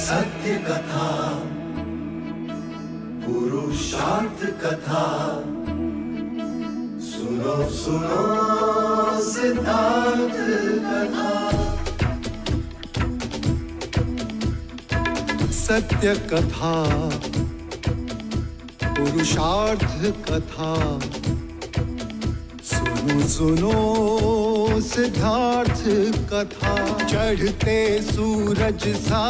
सत्य कथा, पुरुषार्थ कथा, सुनो सुनो सिद्धार्थ कथा। सत्य कथा, पुरुषार्थ कथा, सुनो सुनो सिद्धार्थ कथा। चढ़ते सूरज सा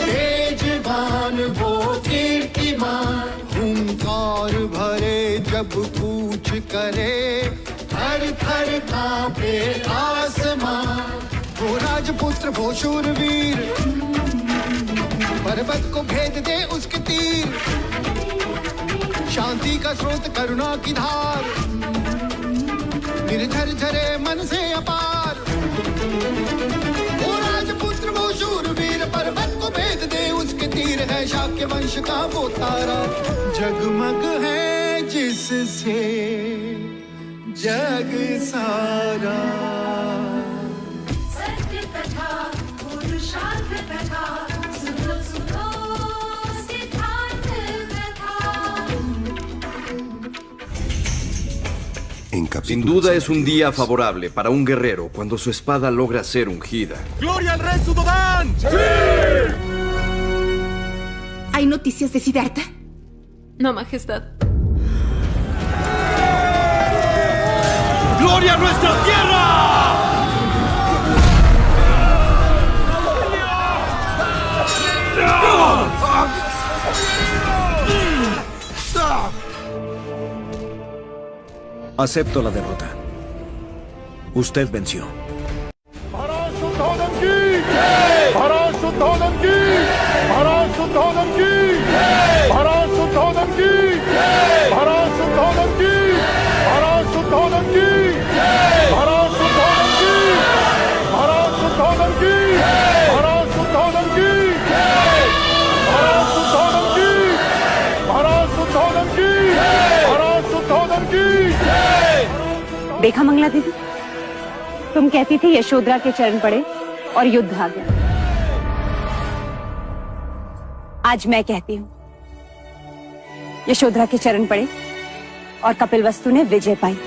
तेजवान वो कीर्तिमान, हुंकार भरे जब कूच करे, थर थर कांपे आसमान। वो राजपुत्र वो शूरवीर, पर्वत को भेद दे उसके तीर, शांति का स्रोत करुणा की धार, निर्झर झरे मन से अपार। वो राजपुत्र वो शूरवीर, पर्वत को भेद दे उसके तीर, है शाक्य वंश का वो तारा, जगमग है जिससे जग सारा। सत्य कथा, पुरुषार्थ कथा, सुनो सुनो सिद्धार्थ कथा। Sin duda es un día favorable para un guerrero cuando su espada logra ser ungida. ¡Gloria al rey Sudodán! ¡Sí! ¿Hay noticias de Siddhartha? No, majestad. ¡Gloria a nuestra tierra! Acepto la derrota. Usted venció. देखा मंगला दीदी, तुम कहती थी यशोधरा के चरण पड़े और युद्ध आ गया। आज मैं कहती हूँ यशोधरा के चरण पड़े और कपिलवस्तु ने विजय पाई।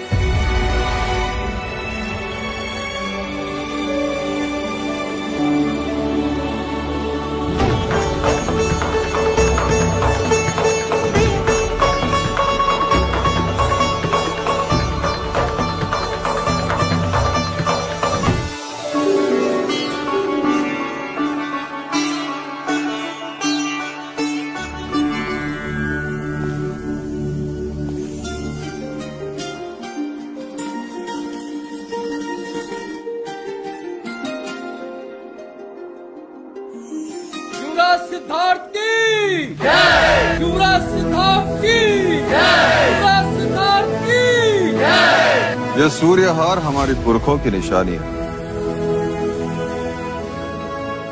सिद्धार्थ की जय! युवराज सिद्धार्थ की जय! युवराज सिद्धार्थ की जय! यह सूर्यहार हमारे पुरखों की निशानी है।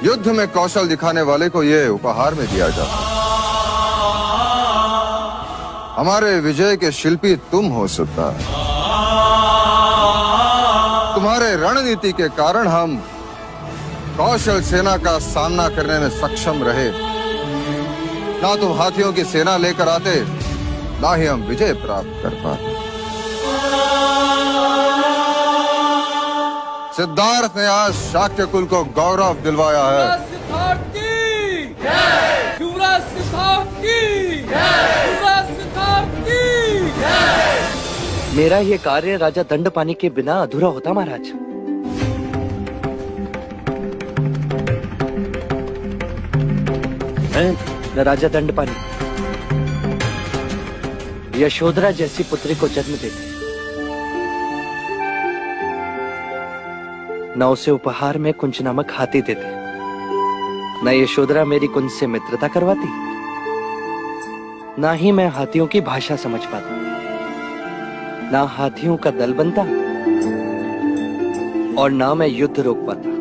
युद्ध में कौशल दिखाने वाले को यह उपहार में दिया जाता है। हमारे विजय के शिल्पी तुम हो सकता है। तुम्हारे रणनीति के कारण हम कौशल सेना का सामना करने में सक्षम रहे। ना तुम हाथियों की सेना लेकर आते, ना ही हम विजय प्राप्त कर पाते। सिद्धार्थ ने आज शाक्य कुल को गौरव दिलवाया है। सिद्धार्थ की जय! युवराज सिद्धार्थ की जय! युवराज सिद्धार्थ की जय! मेरा ये कार्य राजा दंडपानी के बिना अधूरा होता महाराज। न राजा दंडपानी यशोधरा जैसी पुत्री को जन्म देते, न उसे उपहार में कुंज नामक हाथी देते, न यशोधरा मेरी कुंज से मित्रता करवाती, ना ही मैं हाथियों की भाषा समझ पाता, ना हाथियों का दल बनता और ना मैं युद्ध रोक पाता।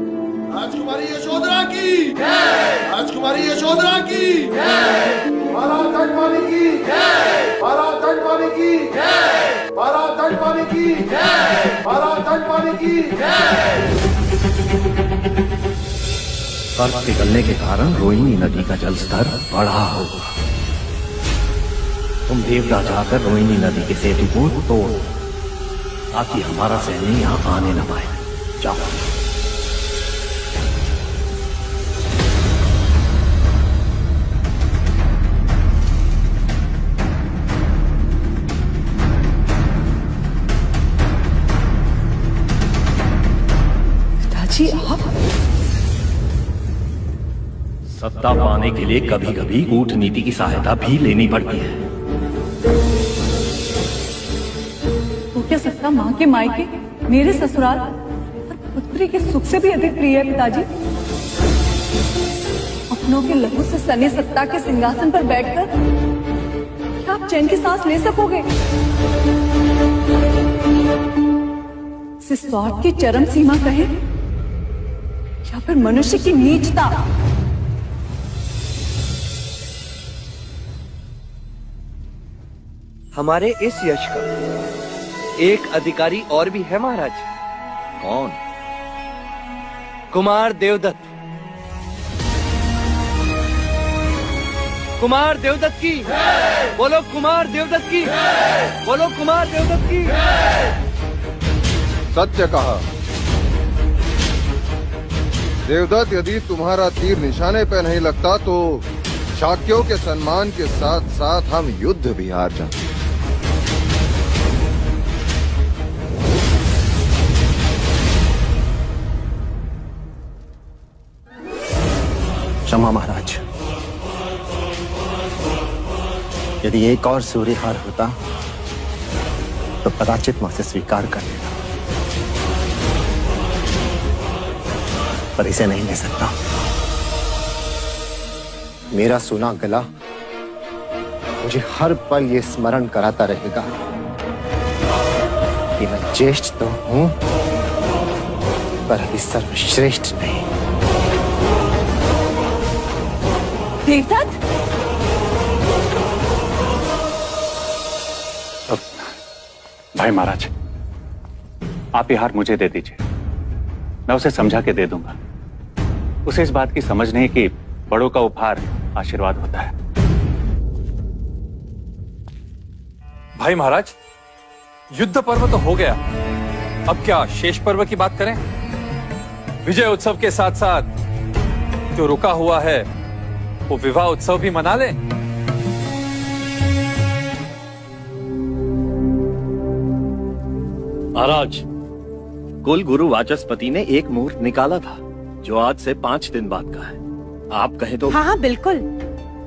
राजकुमारी यशोधरा की जय! राजकुमारी यशोधरा की जय! महाराज दंडपानी की जय! महाराज दंडपानी की जय! महाराज दंडपानी की जय! महाराज दंडपानी की जय! बर्फ पिघलने के कारण रोहिणी नदी का जलस्तर बढ़ा होगा। तुम देवता जाकर रोहिणी नदी के सेतु को तोड़ ताकि हमारा सैन्य यहाँ आने न पाए। जाओ। पिताजी आप? सत्ता पाने के लिए कभी कभी कूटनीति की सहायता भी लेनी पड़ती है। तो क्या सत्ता माँ के मायके, मेरे ससुराल और पुत्री के सुख से भी अधिक प्रिय है पिताजी? अपनों के लहू से सने सत्ता के सिंहासन पर बैठकर क्या आप चैन की सांस ले सकोगे? इसे स्वार्थ की चरम सीमा कहें या फिर मनुष्य की नीचता? हमारे इस यश का एक अधिकारी और भी है महाराज। कौन? कुमार देवदत्त। कुमार देवदत्त की बोलो, कुमार देवदत्त की बोलो, कुमार देवदत्त की। सत्य कहा। देवदत्त, यदि तुम्हारा तीर निशाने पे नहीं लगता तो शाक्यों के सम्मान के साथ साथ हम युद्ध भी हार जाते। क्षमा महाराज, यदि एक और सूर्यहार होता तो कदाचित मैं उसे स्वीकार कर लेता, पर इसे नहीं ले सकता। मेरा सुना गला मुझे हर पल ये स्मरण कराता रहेगा कि मैं ज्येष्ठ तो हूं, पर अभी सर्वश्रेष्ठ नहीं। देवदत्त, भाई महाराज, आप ये हार मुझे दे दीजिए, मैं उसे समझा के दे दूंगा। उसे इस बात की समझ नहीं कि बड़ों का उपहार आशीर्वाद होता है। भाई महाराज, युद्ध पर्व तो हो गया, अब क्या शेष पर्व की बात करें? विजय उत्सव के साथ साथ जो रुका हुआ है वो विवाह उत्सव भी मना ले। महाराज, कुल गुरु वाचस्पति ने एक मुहूर्त निकाला था जो आज से 5 दिन बाद का है। आप कहें तो? हाँ बिल्कुल,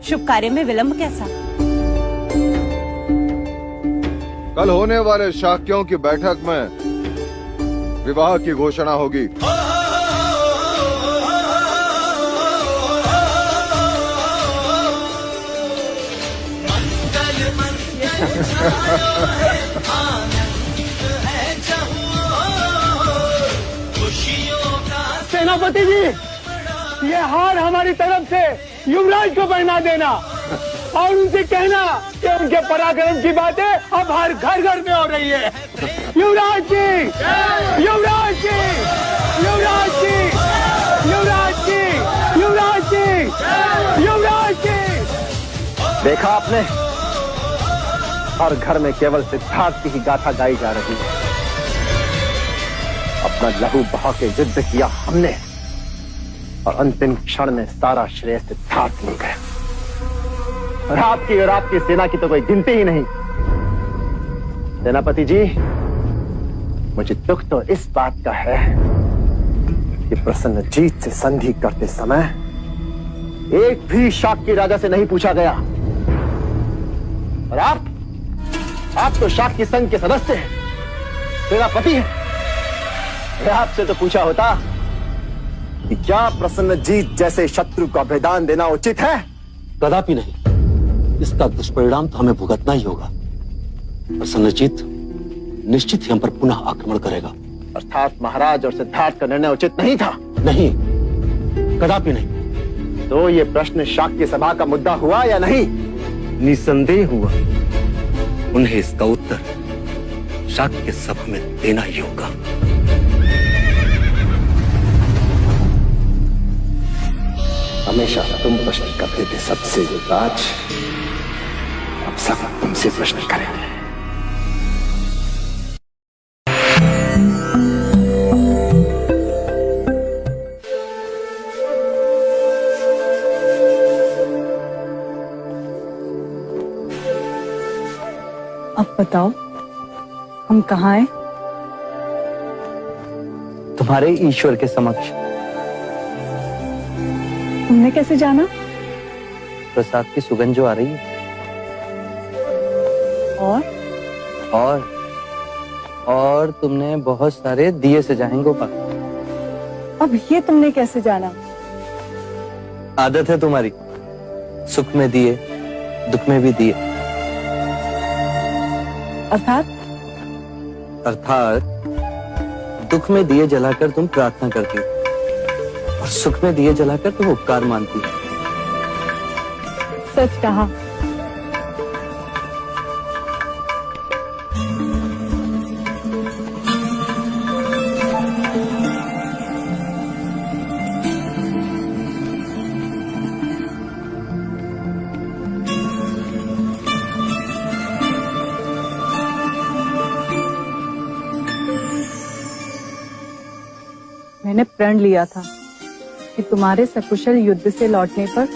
शुभ कार्य में विलंब कैसा? कल होने वाले शाक्यों की बैठक में विवाह की घोषणा होगी। सेनापति जी, ये हार हमारी तरफ से युवराज को पहना देना और उनसे कहना कि उनके पराक्रम की बातें अब हर घर घर में हो रही है। युवराज जी, युवराज जी, युवराज जी, युवराज जी, युवराज जी, युवराज जी। देखा आपने, हर घर में केवल सिद्धार्थ की ही गाथा गाई जा रही है। अपना लहू बहा के युद्ध किया हमने और अंतिम क्षण में सारा श्रेय सिद्धार्थ ले गए। और आपकी सेना की तो कोई गिनती ही नहीं। सेनापति जी, मुझे दुख तो इस बात का है कि प्रसन्नजीत से संधि करते समय एक भी शाक्य राजा से नहीं पूछा गया। और आप तो शाक्य संघ के सदस्य हैं, सेनापति हैं। आपसे तो पूछा होता कि क्या प्रसन्नजीत जैसे शत्रु को अभेदान देना उचित है? कदापि नहीं। इसका दुष्परिणाम तो हमें भुगतना ही होगा। प्रसन्नजीत निश्चित ही हम पर पुनः आक्रमण करेगा। अर्थात महाराज और सिद्धार्थ का निर्णय उचित नहीं था? नहीं, कदापि नहीं। तो ये प्रश्न शाक्य सभा का मुद्दा हुआ या नहीं? निसंदेह हुआ। उन्हें इसका उत्तर शाक्य सभा में देना ही होगा। हमेशा तुम प्रश्न करते थे सबसे युवराज, अब सब तुमसे प्रश्न करेंगे। अब बताओ हम कहाँ हैं? तुम्हारे ईश्वर के समक्ष। तुमने कैसे जाना? प्रसाद की सुगंध जो आ रही है। और तुमने बहुत सारे दिए सजाएं गोपाल। अब ये तुमने कैसे जाना? आदत है तुम्हारी, सुख में दिए दुख में भी दिए। अर्थात दुख में दिए जलाकर तुम प्रार्थना करती हो और सुख में दिए जलाकर तुम उपकार मानती हो। सच कहा। मैंने प्रण लिया था कि तुम्हारे सकुशल युद्ध से लौटने पर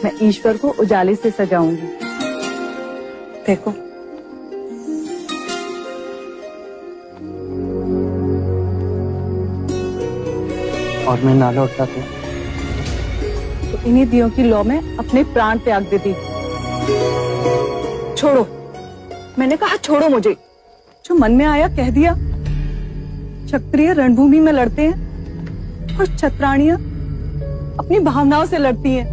मैं ईश्वर को उजाले से सजाऊंगी। देखो, और मैं ना लौटता था तो इन्हीं दियों की लौ में अपने प्राण त्याग देती। छोड़ो, मैंने कहा छोड़ो मुझे। जो मन में आया कह दिया। क्षत्रिय रणभूमि में लड़ते हैं और छत्राणियां अपनी भावनाओं से लड़ती हैं।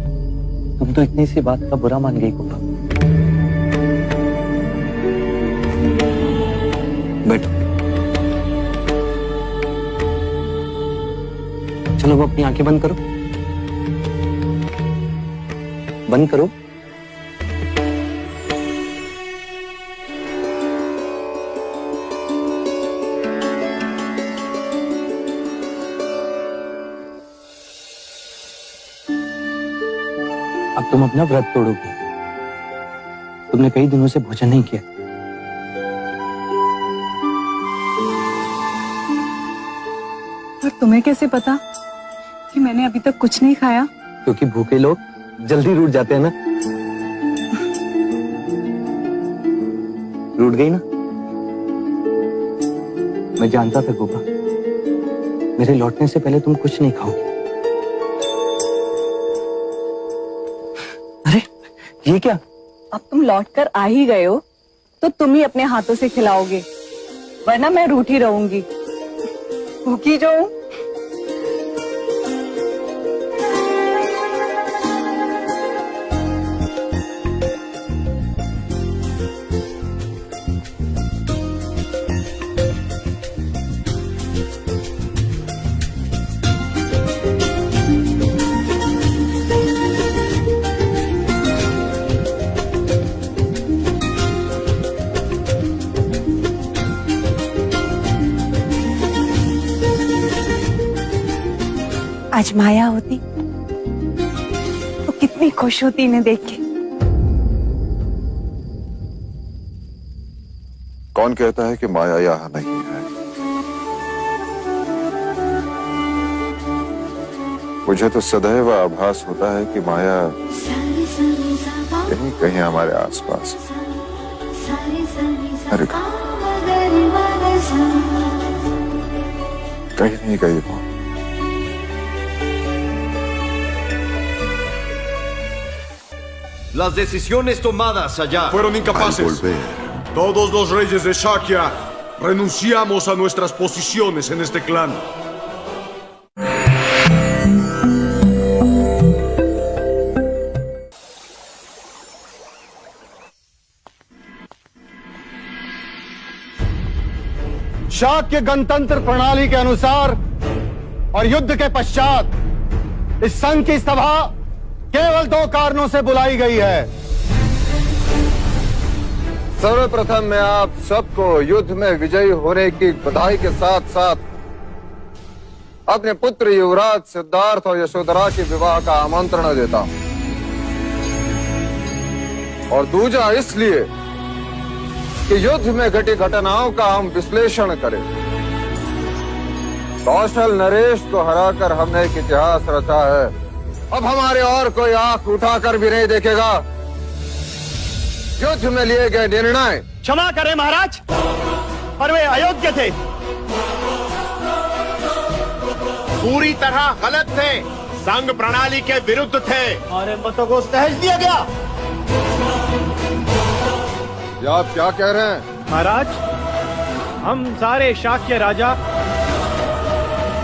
तुम तो इतनी सी बात का बुरा मान गई गोपा। बैठो, चलो वो अपनी आंखें बंद करो। बंद करो। अब तुम अपना व्रत तोड़ोगी। तुमने कई दिनों से भोजन नहीं किया। और तुम्हें कैसे पता कि मैंने अभी तक कुछ नहीं खाया? क्योंकि भूखे लोग जल्दी रूठ जाते हैं ना। रूठ गई ना? मैं जानता था गोपा, मेरे लौटने से पहले तुम कुछ नहीं खाओगी। ये क्या? अब तुम लौटकर आ ही गए हो तो तुम ही अपने हाथों से खिलाओगे, वरना मैं रूठी रहूंगी। भूखी जो हूं। आज माया होती तो कितनी खुश होती इन्हें देख के। कौन कहता है कि माया यहाँ नहीं है? मुझे तो सदैव आभास होता है कि माया कहीं कहीं हमारे आसपास है। कहीं नहीं गई वो। Las decisiones tomadas allá fueron incapaces. Todos los reyes de Shakya renunciamos a nuestras posiciones en este clan. Shakya गणतंत्र प्रणाली के अनुसार और युद्ध के पश्चात इस संघ की सभा केवल 2 कारणों से बुलाई गई है। सर्वप्रथम मैं आप सबको युद्ध में विजयी होने की बधाई के साथ साथ अपने पुत्र युवराज सिद्धार्थ और यशोधरा के विवाह का आमंत्रण देता हूं, और दूजा इसलिए कि युद्ध में घटी घटनाओं का हम विश्लेषण करें। कौशल नरेश को हराकर हमने एक इतिहास रचा है, अब हमारे और कोई आंख उठाकर भी नहीं देखेगा। युद्ध में लिए गए निर्णय क्षमा करें महाराज, पर वे अयोग्य थे, पूरी तरह गलत थे, संघ प्रणाली के विरुद्ध थे। हमारे मतों को सहज दिया गया। ये आप क्या कह रहे हैं? महाराज, हम सारे शाक्य राजा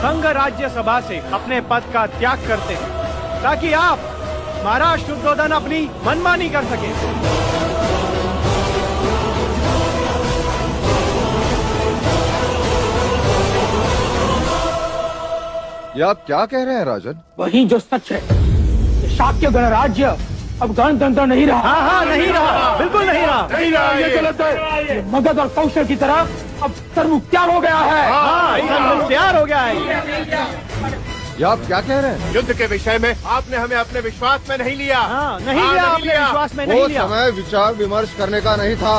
संघ राज्य सभा से अपने पद का त्याग करते हैं, ताकि आप महाराज शुद्धोधन अपनी मनमानी कर सके। ये आप क्या कह रहे हैं राजन? वही जो सच है, शाक्य गणराज्य अब गणतंत्र नहीं रहा। हाँ, नहीं रहा, बिल्कुल नहीं रहा। ये गलत है। ये मगध और कौशल की तरह अब सर्वमुख्तार हो गया है। सर्वमुख्तार हो गया है। ये आप क्या कह रहे हैं? युद्ध के विषय में आपने हमें अपने विश्वास में नहीं लिया। नहीं लिया, अपने विश्वास में नहीं लिया। वो समय विचार विमर्श करने का नहीं था।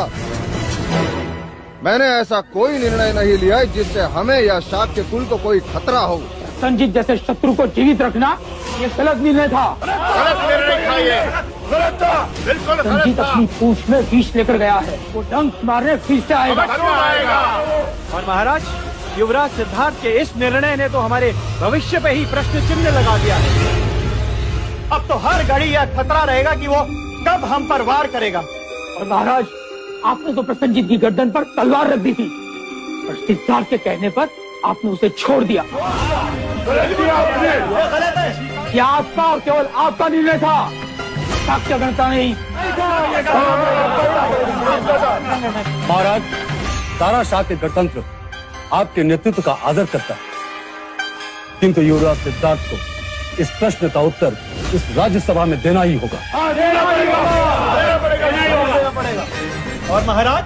मैंने ऐसा कोई निर्णय नहीं लिया जिससे हमें या शाक्य कुल को कोई खतरा हो। संजीत जैसे शत्रु को जीवित रखना ये गलत निर्णय था। गलत निर्णय था ये। गलत था, बिल्कुल गलत था। संजीत अपनी पूंछ में विष लेकर गया है, वो डंक मारने फिर से आएगा। और महाराज, युवराज सिद्धार्थ के इस निर्णय ने तो हमारे भविष्य पे ही प्रश्न चिन्ह लगा दिया है। अब तो हर घड़ी यह खतरा रहेगा कि वो कब हम पर वार करेगा। और महाराज, आपने तो प्रसन्नजीत की गर्दन पर तलवार रख दी थी, पर सिद्धार्थ के कहने पर आपने उसे छोड़ दिया। यह आपका और केवल आपका निर्णय था, शाक्य गणता नहीं। महाराज, सारा शाक्य गणतंत्र आपके नेतृत्व का आदर करता है, किंतु युवराज सिद्धार्थ को इस प्रश्न का उत्तर इस राज्यसभा में देना ही होगा। देना पड़ेगा। और महाराज,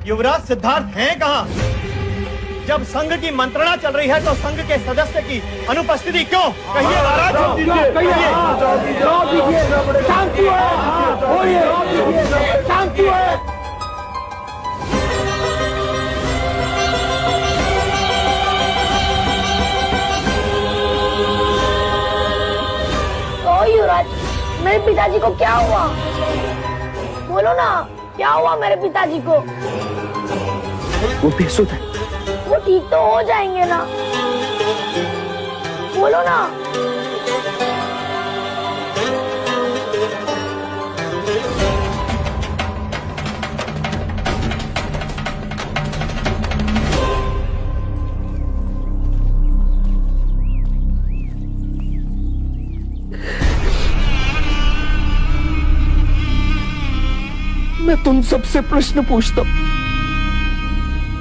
युवराज सिद्धार्थ हैं कहाँ? जब संघ की मंत्रणा चल रही है तो संघ के सदस्य की अनुपस्थिति क्यों? कहिए महाराज, शांति है, शांति है। ओ युवराज, मेरे पिताजी को क्या हुआ? बोलो ना, क्या हुआ मेरे पिताजी को? वो बेसुध है। वो ठीक तो हो जाएंगे ना? बोलो ना। मैं तुम सबसे प्रश्न पूछता हूं,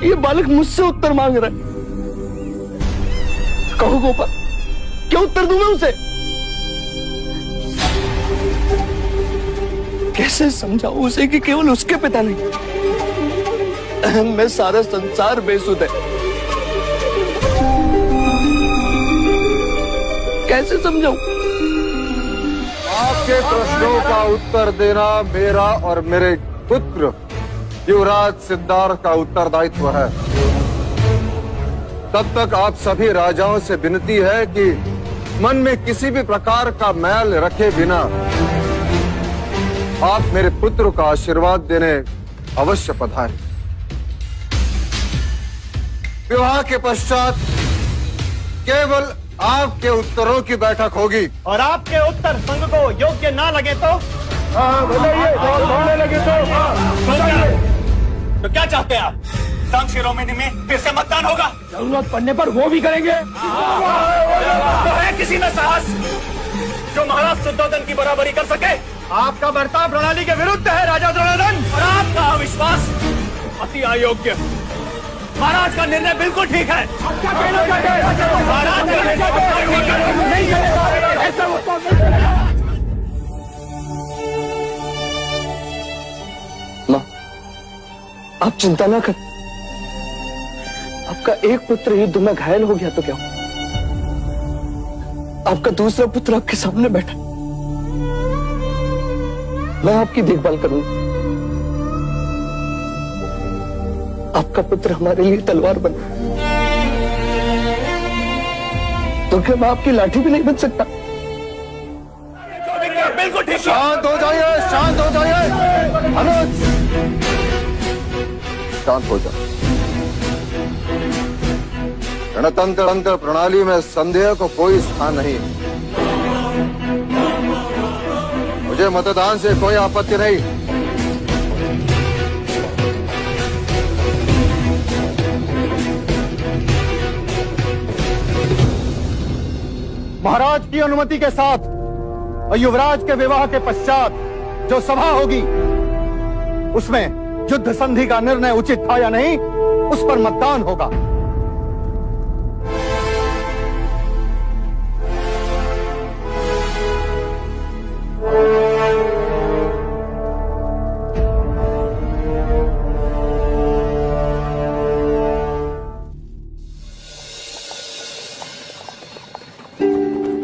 ये बालक मुझसे उत्तर मांग रहा है। कहो गोपाल, क्या उत्तर दूं मैं उसे? कैसे समझाऊं उसे कि केवल उसके पिता नहीं, मैं सारा संसार बेसुध है। कैसे समझाऊं? आपके प्रश्नों का उत्तर देना मेरा और मेरे पुत्र युवराज सिद्धार्थ का उत्तरदायित्व है। तब तक आप सभी राजाओं से विनती है कि मन में किसी भी प्रकार का मैल रखे बिना आप मेरे पुत्र का आशीर्वाद देने अवश्य पधारें। विवाह के पश्चात केवल आपके उत्तरों की बैठक होगी। और आपके उत्तर संघ को योग्य ना लगे तो? लगे तो क्या चाहते हैं आप? संघ शिरोमणि में फिर से मतदान होगा? जरूरत पड़ने पर वो भी करेंगे। तो है किसी में साहस जो महाराज शुद्धोधन की बराबरी कर सके? आपका बर्ताव प्रणाली के विरुद्ध है राजा द्रोणादन, और आपका अविश्वास अति अयोग्य। महाराज का निर्णय बिल्कुल ठीक है। क्या कहना चाहते हैं? महाराज का निर्णय नहीं करेगा, ऐसा मां, आप चिंता ना कर। आपका एक पुत्र युद्ध में घायल हो गया तो क्या? आपका दूसरा पुत्र आपके सामने बैठा, मैं आपकी देखभाल करूंगा। आपका पुत्र हमारे लिए तलवार बना, तो क्या मैं आपकी लाठी भी नहीं बन सकता? बिल्कुल ठीक। शांत हो जाइए, शांत हो जाइए। अनुज, शांत हो जाओ। गणतंत्र प्रणाली में संदेह को कोई स्थान नहीं। मुझे मतदान से कोई आपत्ति नहीं। महाराज की अनुमति के साथ और युवराज के विवाह के पश्चात जो सभा होगी उसमें युद्ध संधि का निर्णय उचित था या नहीं, उस पर मतदान होगा।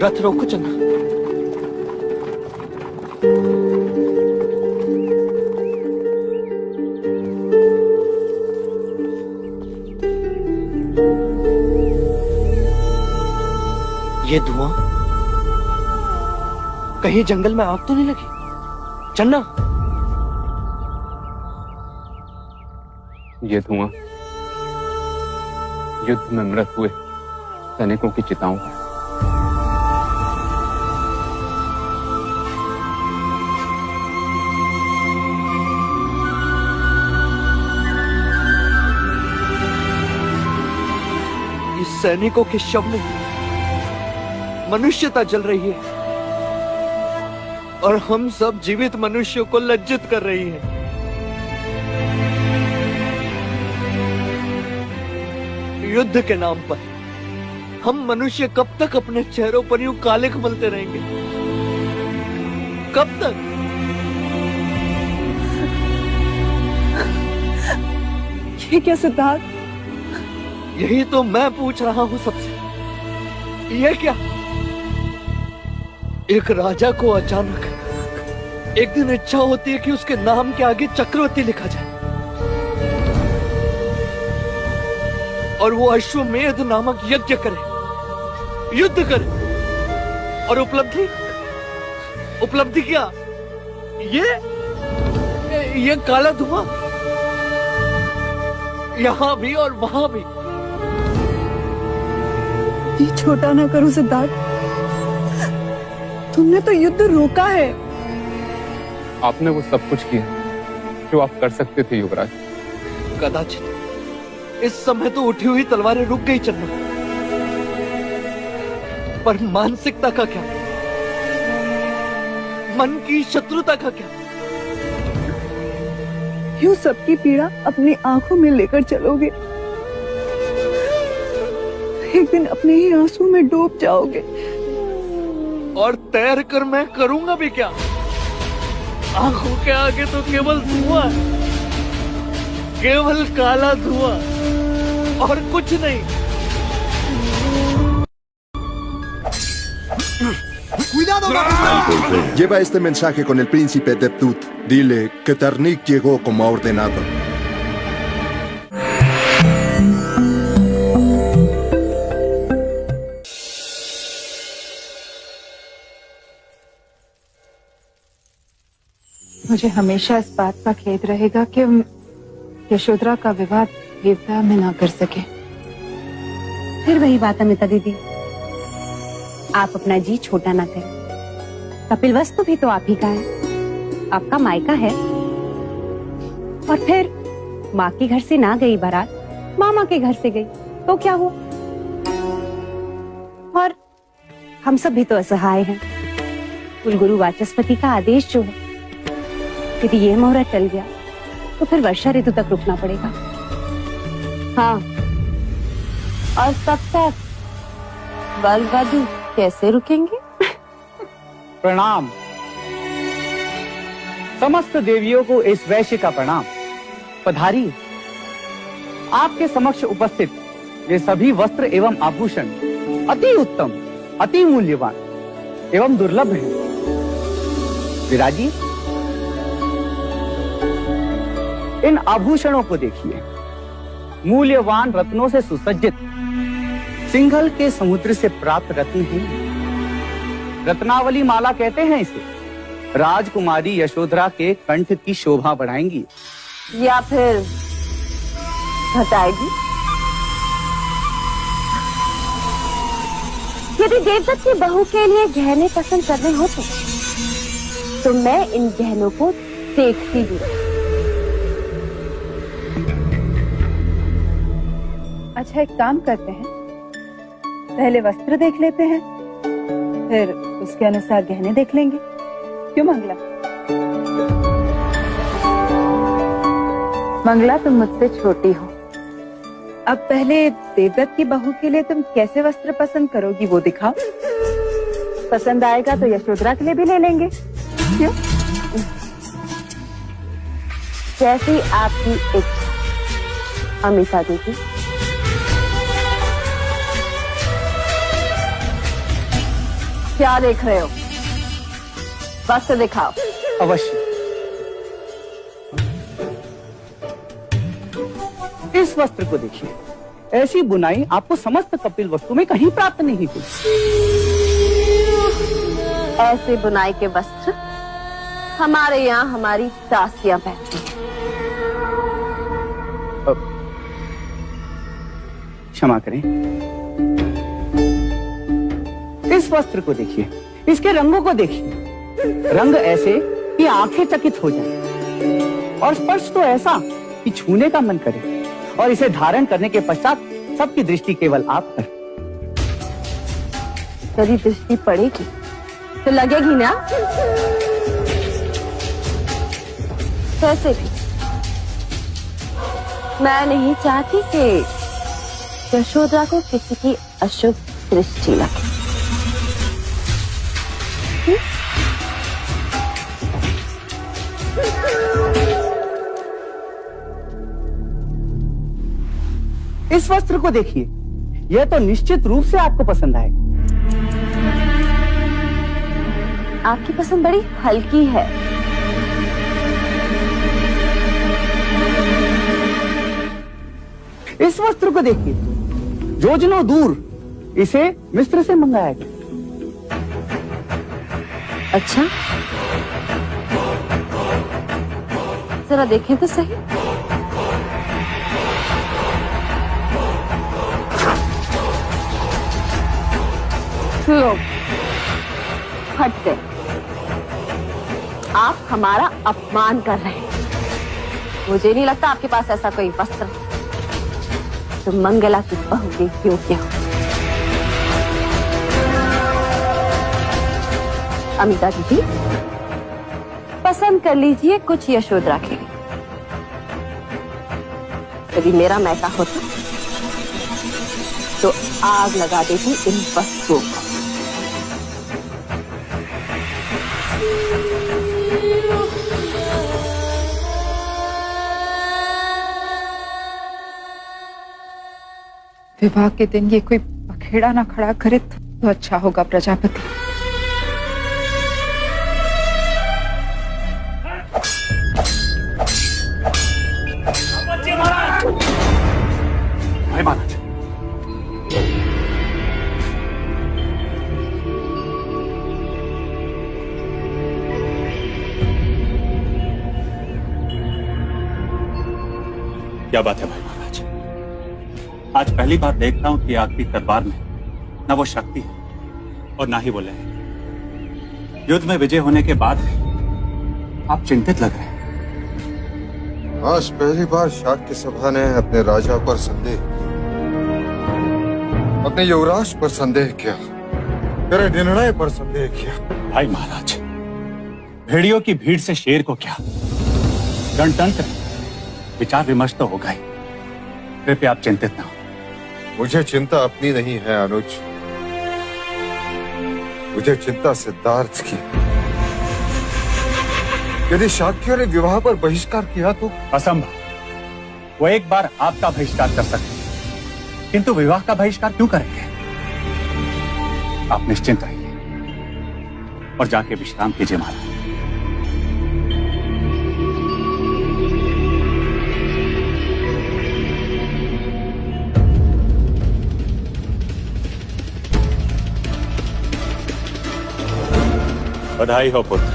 रथ रोको चन्ना। ये धुआं, कहीं जंगल में आग तो नहीं लगी? चन्ना, ये धुआं युद्ध में मृत हुए सैनिकों की चिताओं का। सैनिकों के शव में मनुष्यता जल रही है और हम सब जीवित मनुष्यों को लज्जित कर रही है। युद्ध के नाम पर हम मनुष्य कब तक अपने चेहरों पर यूं काले मलते रहेंगे? कब तक? ये क्या सिद्धार्थ? यही तो मैं पूछ रहा हूं सबसे। ये क्या? एक राजा को अचानक एक दिन इच्छा होती है कि उसके नाम के आगे चक्रवर्ती लिखा जाए और वो अश्वमेध नामक यज्ञ करे, युद्ध करे, और उपलब्धि क्या? ये काला धुआं, यहां भी और वहां भी। ये छोटा ना करो सिद्धार्थ, तुमने तो युद्ध रोका है। आपने वो सब कुछ किया जो आप कर सकते थे युवराज। कदाचित इस समय तो उठी हुई तलवारें रुक गई चन्ना, पर मानसिकता का क्या? मन की शत्रुता का क्या? यूं सबकी पीड़ा अपनी आंखों में लेकर चलोगे, एक दिन अपने ही आंसू में डूब जाओगे। और तैर कर मैं करूंगा भी क्या? आंखों के आगे तो केवल धुआं है, केवल काला धुआं और कुछ नहीं। ¡Cuidado, Majestad! Lleva este mensaje con el príncipe Deptut. Dile que Ternik llegó como ha ordenado. मुझे हमेशा इस बात का खेद रहेगा कि यशोधरा का विवाह देवता में ना कर सके। फिर वही बात अमिता दीदी, आप अपना जी छोटा ना करें। कपिलवस्तु भी तो आप ही का है, आपका मायका है। और फिर माँ के घर से ना गई बारात, मामा के घर से गई, तो क्या हुआ? और हम सब भी तो असहाय हैं। कुलगुरु वाचस्पति का आदेश जो है, यदि ये मुहूर्त टल गया तो फिर वर्षा ऋतु तक रुकना पड़ेगा। हाँ, और तब तक वर वधू कैसे रुकेंगे? प्रणाम समस्त देवियों को इस वैश्य का प्रणाम। पधारिए। आपके समक्ष उपस्थित ये सभी वस्त्र एवं आभूषण अति उत्तम अति मूल्यवान एवं दुर्लभ है। विराजी, इन आभूषणों को देखिए, मूल्यवान रत्नों से सुसज्जित सिंघल के समुद्र से प्राप्त रत्न हैं। रत्नावली माला कहते हैं इसे। राजकुमारी यशोधरा के कंठ की शोभा बढ़ाएंगी या फिर घटाएगी। यदि देवदत्त की बहू के लिए गहने पसंद करने होते तो मैं इन गहनों को देखती भी। अच्छा, एक काम करते हैं, पहले वस्त्र देख लेते हैं, फिर उसके अनुसार गहने देख लेंगे। क्यों मंगला? मंगला, तुम मुझसे छोटी हो। अब पहले देवदत्त की बहू के लिए तुम कैसे वस्त्र पसंद करोगी वो दिखाओ। पसंद आएगा तो यशोधरा के लिए भी ले लेंगे। क्यों? जैसी आपकी इच्छा। अमिता दीदी, क्या देख रहे हो? वस्त्र दिखाओ। अवश्य। इस वस्त्र को देखिए, ऐसी बुनाई आपको समस्त कपिल वस्तु में कहीं प्राप्त नहीं हुई। ऐसे बुनाई के वस्त्र हमारे यहाँ हमारी दासियां पहनती हैं। क्षमा करें, इस वस्त्र को देखिए, इसके रंगों को देखिए। रंग ऐसे कि आंखें चकित हो जाएं और स्पर्श तो ऐसा कि छूने का मन करे, और इसे धारण करने के पश्चात सबकी दृष्टि केवल आप पर। यदि दृष्टि पड़ेगी तो लगेगी ना। वैसे भी मैं नहीं चाहती कि यशोधरा को किसी की अशुभ दृष्टि लगे। इस वस्त्र को देखिए, यह तो निश्चित रूप से आपको पसंद आएगा। आपकी पसंद बड़ी हल्की है। इस वस्त्र को देखिए, योजनों दूर इसे मिस्र से मंगाया गया। अच्छा, जरा देखें तो सही। लो, हट गए। आप हमारा अपमान कर रहे हैं। मुझे नहीं लगता आपके पास ऐसा कोई वस्त्र तो मंगला की बहू के योग्य हो। अमिता दीदी, पसंद कर लीजिए कुछ यशोधरा के लिए। यदि मेरा मैका होता तो आग लगा देती इन वस्तुओं को। विवाह के दिन ये कोई पखेड़ा ना खड़ा करे तो अच्छा होगा प्रजापति। भाई महाराज, क्या बात है भाई महाराज? आज पहली बार देख रहा हूं कि आपकी तलवार में न वो शक्ति है और ना ही वो लय। युद्ध में विजय होने के बाद आप चिंतित लग रहे हैं। आज पहली बार शाक्य सभा ने अपने राजा पर संदेह किया, अपने युवराज पर संदेह किया, तेरे निर्णय पर संदेह किया। भाई महाराज, भेड़ियों की भीड़ से शेर को क्या? गणतंत्र विचार विमर्श तो होगा ही। कृपया आप चिंतित ना हो। मुझे चिंता अपनी नहीं है अनुज, मुझे चिंता सिद्धार्थ की। यदि शाक्यों ने विवाह पर बहिष्कार किया तो? असंभव। वो एक बार आपका बहिष्कार कर सकते हैं, किंतु विवाह का बहिष्कार क्यों करेंगे? आप निश्चिंत रहिए और जाके विश्राम कीजिए महाराज। बधाई हो पुत्र,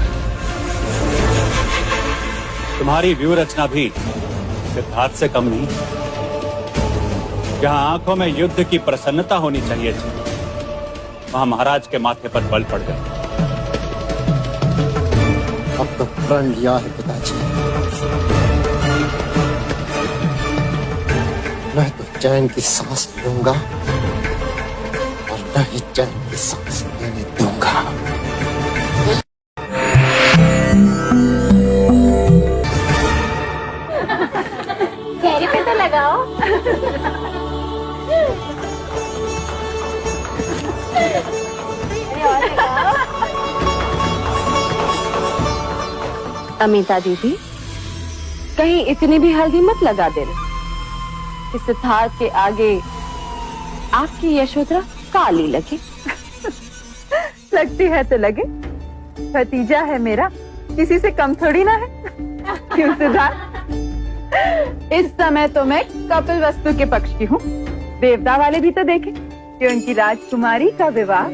तुम्हारी व्यूह रचना भी सिद्धार्थ से कम नहीं। जहां आंखों में युद्ध की प्रसन्नता होनी चाहिए थी, वहां महाराज के माथे पर बल पड़ गए। अब तो प्रण लिया है पिताजी, मैं तो चैन की सांस लूंगा और न ही चैन की सांस लेने दूंगा। चेहरे पे तो लगाओ। अमिता दीदी, कहीं इतनी भी हल्दी मत लगा देना कि सिद्धार्थ के आगे आपकी यशोधरा काली लगे। लगती है तो लगे, भतीजा है मेरा, किसी से कम थोड़ी ना है। क्यों सिद्धार्थ? इस समय तो मैं कपिल वस्तु के पक्ष की हूँ। देवता वाले भी तो देखे कि उनकी राजकुमारी का विवाह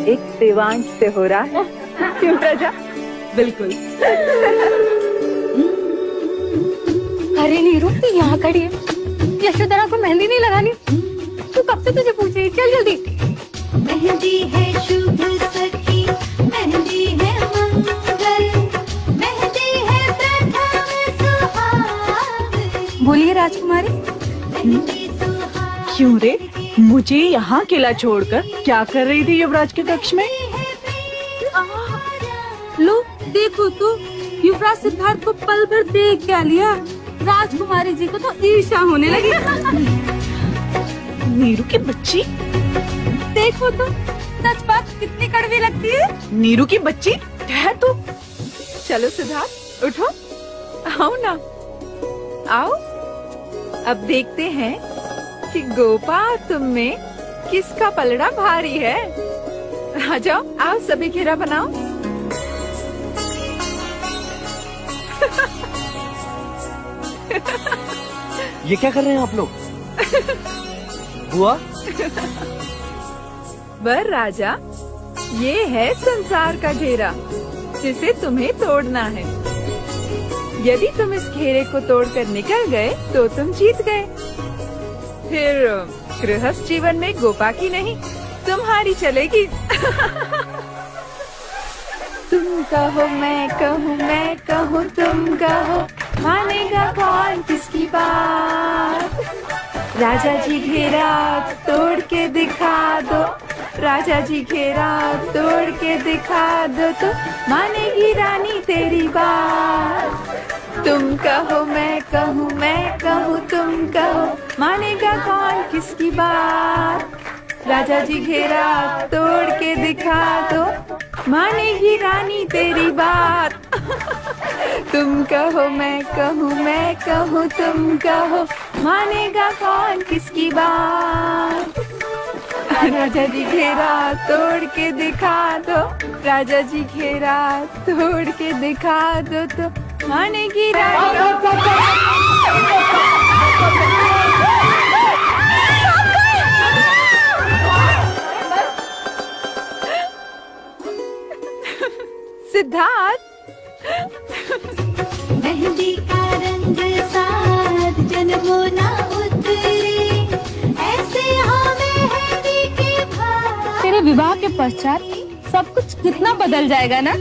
एक देवांश से हो रहा है। क्यों प्रजा? बिल्कुल। अरे नीरू, तू यहाँ खड़ी है, यशोधरा को मेहंदी नहीं लगानी? तू कब से तुझे पूछ रही? चल जल्दी। मेहंदी है शुभ सखी, मेहंदी है मंगल, मेहंदी है प्रथम सुहाग। बोलिए राजकुमारी। क्यों रे, मुझे यहाँ किला छोड़कर क्या कर रही थी युवराज के कक्ष में? लो देखो तो, युवराज सिद्धार्थ को पल भर देख क्या लिया। राजकुमारी जी को तो ईर्ष्या होने लगी। नीरू की बच्ची, देखो तो, सच बात कितनी कड़वी लगती है। नीरू की बच्ची ठहर तू। चलो सिद्धार्थ, उठो, आओ ना, आओ। अब देखते हैं कि गोपा तुम में किसका पलड़ा भारी है। आ जाओ, आओ सभी घेरा बनाओ। ये क्या कर रहे हैं आप लोग? बुआ? बर राजा, ये है संसार का घेरा जिसे तुम्हें तोड़ना है। यदि तुम इस घेरे को तोड़कर निकल गए तो तुम जीत गए। फिर गृहस्थ जीवन में गोपा की नहीं, तुम्हारी चलेगी। तुम कहो मैं कहूँ तुम कहो, मानेगा कौन किसकी बात? राजा जी घेरा तोड़ के दिखा दो, राजा जी घेरा तोड़ के दिखा दो, तो मानेगी रानी तेरी बात। तुम कहो मैं कहूँ तुम कहो, मानेगा कौन किसकी बात? राजा जी घेरा तोड़ के दिखा दो, मानेगी रानी तेरी बात। तुम कहो मैं कहूँ तुम कहो, मानेगा कौन किसकी बात? राजा जी घेरा तोड़ के दिखा दो, राजा जी घेरा तोड़ के दिखा दो, तो मानेगी रानी। सिद्धार्थ, मेहंदी का रंग साथ जन्मों ना उतरे, ऐसे हमें मेहंदी के भाव। तेरे विवाह के पश्चात सब कुछ कितना बदल जाएगा ना?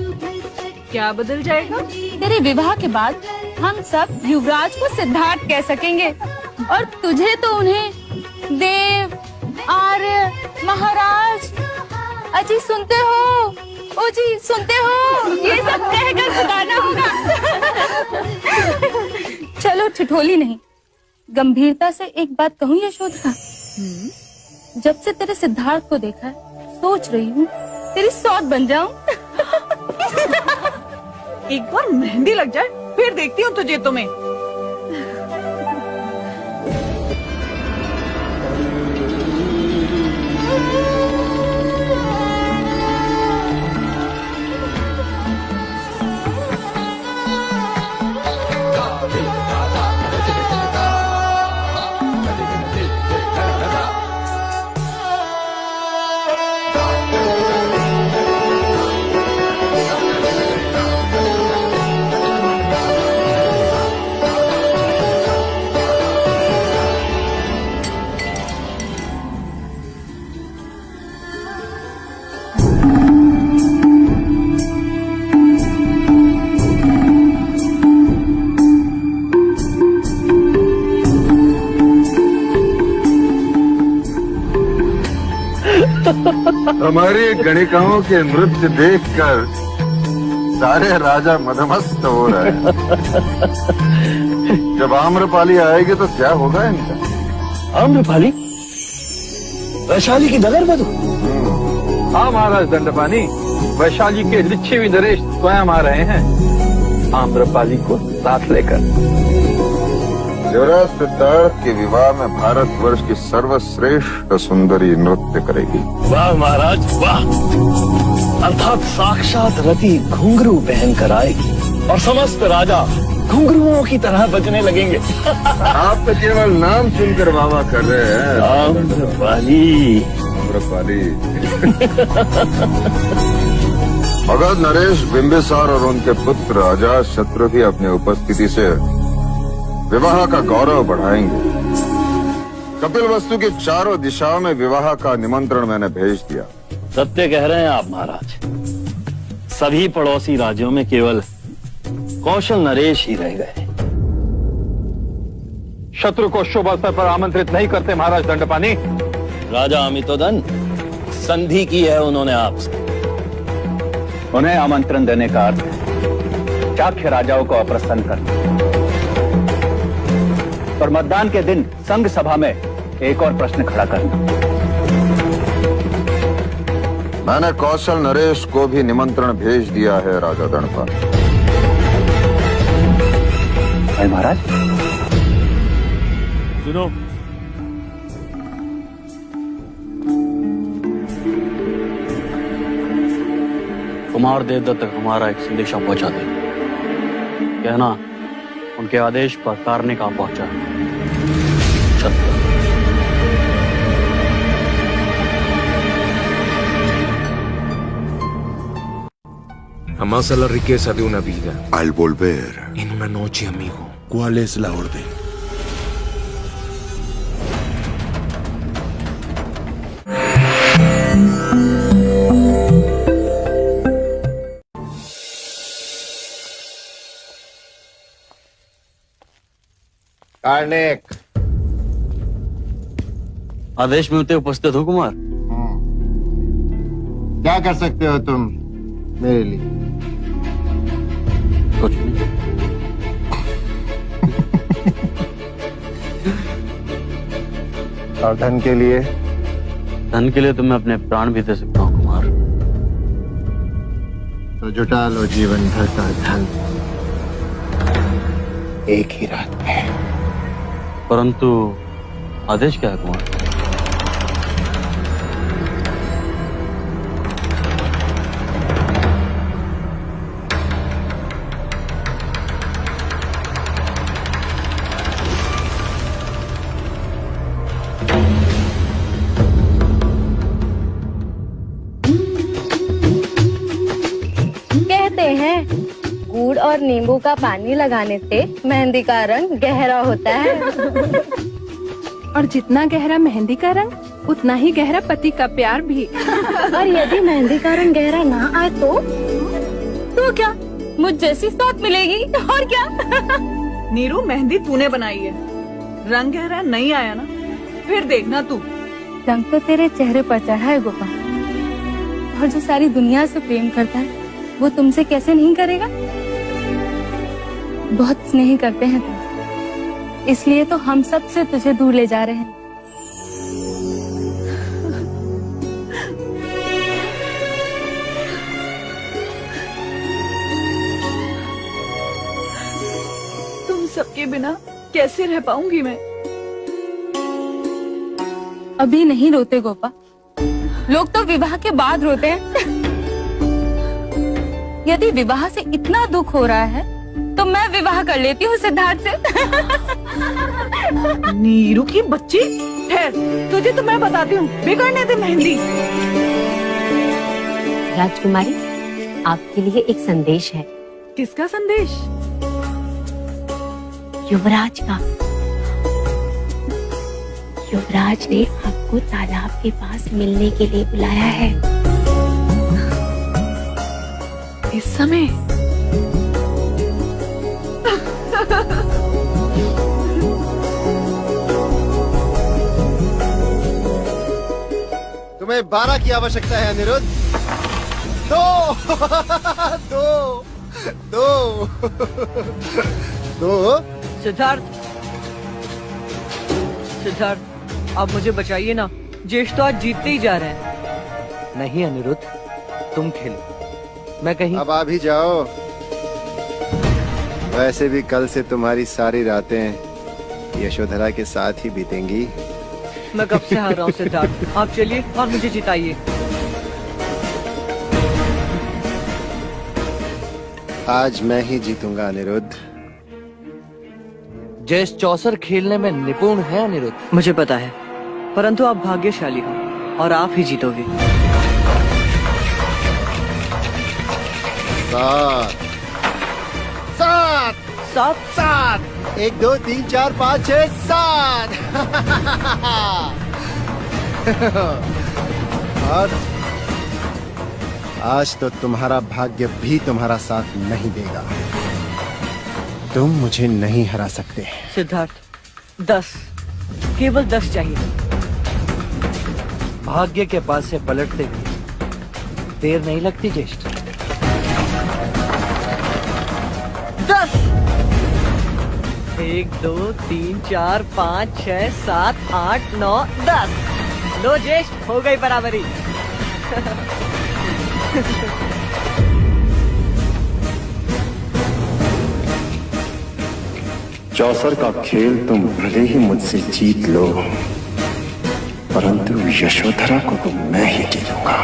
क्या बदल जाएगा? तेरे विवाह के बाद हम सब युवराज को सिद्धार्थ कह सकेंगे, और तुझे तो उन्हें देव, आर्य, महाराज। अजी सुनते हो? ओ जी सुनते हो? ये सब कहकर पुकारना होगा। चलो ठिठोली नहीं, गंभीरता से एक बात कहूँ यशोधरा। जब से तेरे सिद्धार्थ को देखा है, सोच रही हूँ तेरी सौत बन जाऊं। एक बार मेहंदी लग जाए, फिर देखती हूँ तुझे तुम्हें। हमारी गणिकाओं के नृत्य देखकर सारे राजा मदमस्त हो रहे हैं। जब आम्रपाली आएगी तो क्या होगा इनका? आम्रपाली? वैशाली की नगर बधू? हाँ महाराज दंडपानी, वैशाली के लिच्छवी नरेश स्वयं आ रहे हैं आम्रपाली को साथ लेकर। युवराज सिद्धार्थ के विवाह में भारतवर्ष की सर्वश्रेष्ठ सुंदरी नृत्य करेगी। वाह महाराज वाह, अर्थात साक्षात रति घुंघरू पहन कर आएगी और समस्त राजा घुंघरुओं की तरह बजने लगेंगे। आप तो केवल नाम सुनकर वाह कर रहे हैं। आम्रपाली, आम्रपाली। मगध नरेश बिंबिसार और उनके पुत्र अजात शत्रु भी अपनी उपस्थिति से विवाह का गौरव बढ़ाएंगे। कपिल वस्तु की चारों दिशाओं में विवाह का निमंत्रण मैंने भेज दिया। सत्य कह रहे हैं आप महाराज, सभी पड़ोसी राज्यों में केवल कौशल नरेश ही रह गए। शत्रु को शुभ अवसर पर आमंत्रित नहीं करते महाराज दंडपानी। राजा अमितोदन, संधि की है उन्होंने आपसे। उन्हें आमंत्रण देने का अर्थ है चाख्य राजाओं को अप्रसन्न करना। और मतदान के दिन संघ सभा में एक और प्रश्न खड़ा करना। मैंने कौशल नरेश को भी निमंत्रण भेज दिया है राजा दंडपाल। भाई महाराज सुनो, कुमार देवदत्त तक हमारा एक संदेशा पहुंचा दे। कहना उनके आदेश पर कार्निका पहुंचा। Jamás a la riqueza de una vida. Al volver. En una noche, amigo. ¿Cuál es la orden? Karnik, आदेश मिलते उपस्थित हो कुमार। क्या कर सकते हो तुम मेरे लिए? कुछ नहीं। और धन के लिए? धन के लिए तो मैं अपने प्राण भी दे सकता हूँ कुमार। तो जुटा लो जीवन भर का धन एक ही रात में। परंतु आदेश क्या है कुमार? कहते हैं गुड़ और नींबू का पानी लगाने से मेहंदी का रंग गहरा होता है। और जितना गहरा मेहंदी का रंग उतना ही गहरा पति का प्यार भी। और यदि मेहंदी का रंग गहरा ना आए तो क्या मुझ जैसी साथ मिलेगी और क्या? नीरू, मेहंदी तूने बनाई है, रंग गहरा नहीं आया ना, फिर देखना तू। रंग तो तेरे चेहरे पर चढ़ा है गोपाल, और जो सारी दुनिया से प्रेम करता है वो तुमसे कैसे नहीं करेगा? बहुत स्नेह करते हैं तुमसे, इसलिए तो हम सब से तुझे दूर ले जा रहे हैं। तुम सबके बिना कैसे रह पाऊंगी मैं? अभी नहीं रोते गोपा, लोग तो विवाह के बाद रोते हैं। यदि विवाह से इतना दुख हो रहा है तो मैं विवाह कर लेती हूँ सिद्धार्थ से। नीरू की बच्ची, ठहर, तुझे तो मैं बताती हूँ, बिगड़ने दे मेहंदी। राजकुमारी, आपके लिए एक संदेश है। किसका संदेश? युवराज का। युवराज ने आपको तालाब के पास मिलने के लिए बुलाया है। इस समय? तुम्हें 12 की आवश्यकता है अनिरुद्ध। 2 2 2 2। सिद्धार्थ, आप मुझे बचाइए ना। ज्येष्ठ तो आज जीतते ही जा रहे हैं। नहीं अनिरुद्ध, तुम खेलो, मैं कहीं। अब आ भी जाओ। वैसे भी कल से तुम्हारी सारी रातें यशोधरा के साथ ही बीतेंगी। मैं कब से हार रहा हूँ सिद्धार्थ, आप चलिए और मुझे जिताइए। आज मैं ही जीतूंगा अनिरुद्ध। ज्येष्ठ चौसर खेलने में निपुण है अनिरुद्ध। मुझे पता है, परंतु आप भाग्यशाली हो और आप ही जीतोगे। 7 1 2 3 4 5 6 7। और आज तो तुम्हारा भाग्य भी तुम्हारा साथ नहीं देगा। तुम मुझे नहीं हरा सकते। सिद्धार्थ 10, केवल 10 चाहिए। भाग्य के पास से पलटते हुए देर नहीं लगती ज्येष्ठ। 10 1 2 3 4 5 6 7 8 9 10। लो ज्येष्ठ, हो गई बराबरी। चौसर का खेल तुम भले ही मुझसे जीत लो, परंतु यशोधरा को तो मैं ही जीतूंगा।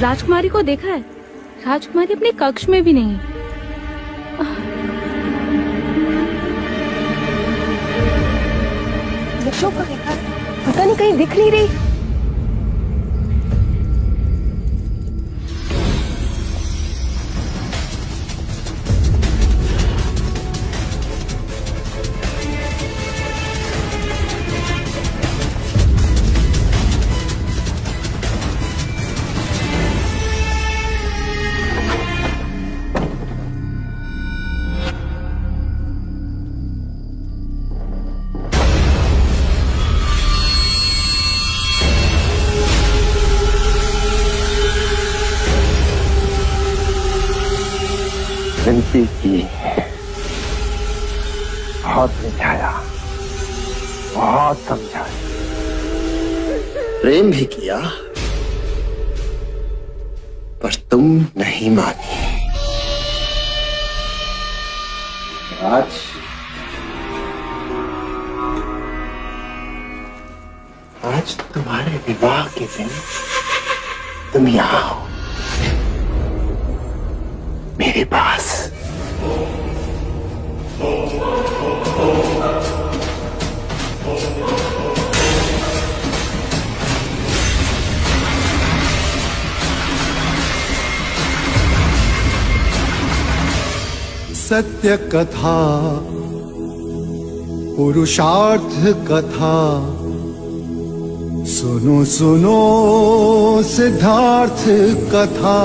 राजकुमारी को देखा है? राजकुमारी अपने कक्ष में भी नहीं है। यशो को देखा है? पता नहीं कहीं दिख नहीं रही। विनती की, बहुत समझाया, बहुत समझाया, प्रेम भी किया, पर तुम नहीं मानी। आज तुम्हारे विवाह के दिन तुम यहाँ हो मेरे पास। सत्य कथा, पुरुषार्थ कथा, सुनो सुनो सिद्धार्थ कथा।